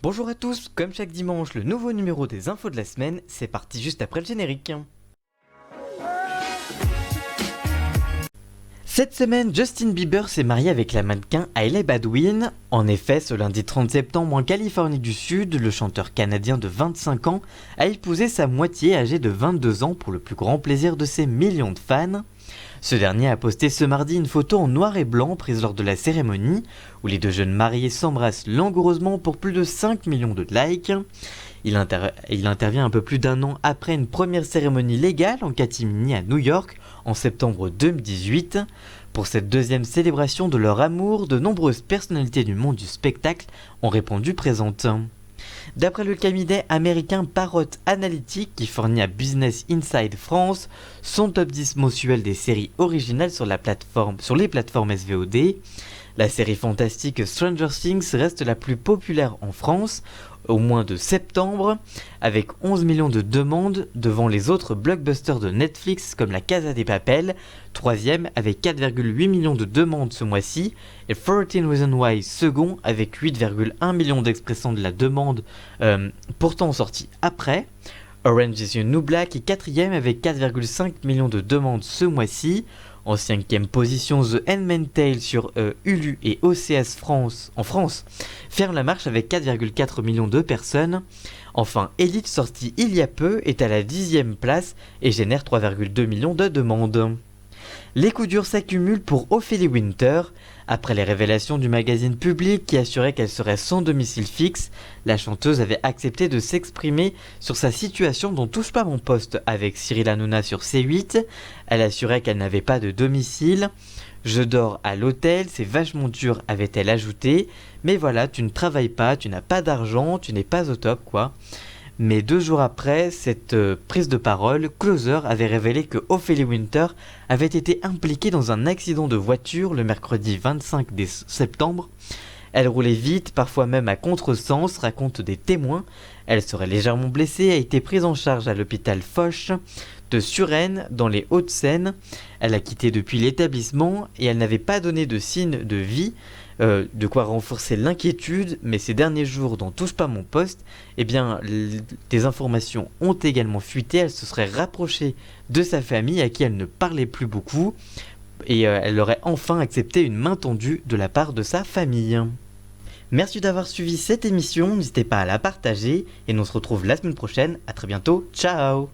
Bonjour à tous, comme chaque dimanche, le nouveau numéro des infos de la semaine, c'est parti juste après le générique. Cette semaine, Justin Bieber s'est marié avec la mannequin Hailey Baldwin. En effet, ce lundi 30 septembre en Californie du Sud, le chanteur canadien de 25 ans a épousé sa moitié âgée de 22 ans pour le plus grand plaisir de ses millions de fans. Ce dernier a posté ce mardi une photo en noir et blanc prise lors de la cérémonie, où les deux jeunes mariés s'embrassent langoureusement pour plus de 5 millions de likes. Il intervient un peu plus d'un an après une première cérémonie légale en catimini à New York en septembre 2018. Pour cette deuxième célébration de leur amour, de nombreuses personnalités du monde du spectacle ont répondu présentes. D'après le cabinet américain Parrot Analytics qui fournit à Business Inside France son top 10 mensuel des séries originales sur les plateformes SVOD, la série fantastique Stranger Things reste la plus populaire en France au mois de septembre, avec 11 millions de demandes devant les autres blockbusters de Netflix comme La Casa de Papel, troisième avec 4,8 millions de demandes ce mois-ci, et 13 Reasons Why second avec 8,1 millions d'expressions de la demande pourtant sortie après. Orange is the New Black est quatrième avec 4,5 millions de demandes ce mois-ci. En cinquième position, The Handmaid's Tale sur Hulu et OCS France en France ferme la marche avec 4,4 millions de personnes. Enfin, Elite, sorti il y a peu, est à la 10e place et génère 3,2 millions de demandes. Les coups durs s'accumulent pour Ophélie Winter. Après les révélations du magazine Public qui assurait qu'elle serait sans domicile fixe, la chanteuse avait accepté de s'exprimer sur sa situation dans Touche pas mon poste avec Cyril Hanouna sur C8. Elle assurait qu'elle n'avait pas de domicile. Je dors à l'hôtel, c'est vachement dur, avait-elle ajouté. Mais voilà, tu ne travailles pas, tu n'as pas d'argent, tu n'es pas au top quoi. Mais 2 jours après cette prise de parole, Closer avait révélé que Ophélie Winter avait été impliquée dans un accident de voiture le mercredi 25 septembre. Elle roulait vite, parfois même à contresens, racontent des témoins. Elle serait légèrement blessée et a été prise en charge à l'hôpital Foch de Suresnes dans les Hauts-de-Seine. Elle a quitté depuis l'établissement et elle n'avait pas donné de signe de vie. De quoi renforcer l'inquiétude, mais ces derniers jours dans Touche pas mon poste, des informations ont également fuité. Elle se serait rapprochée de sa famille à qui elle ne parlait plus beaucoup et elle aurait enfin accepté une main tendue de la part de sa famille. Merci d'avoir suivi cette émission, n'hésitez pas à la partager et nous se retrouve la semaine prochaine, à très bientôt, ciao.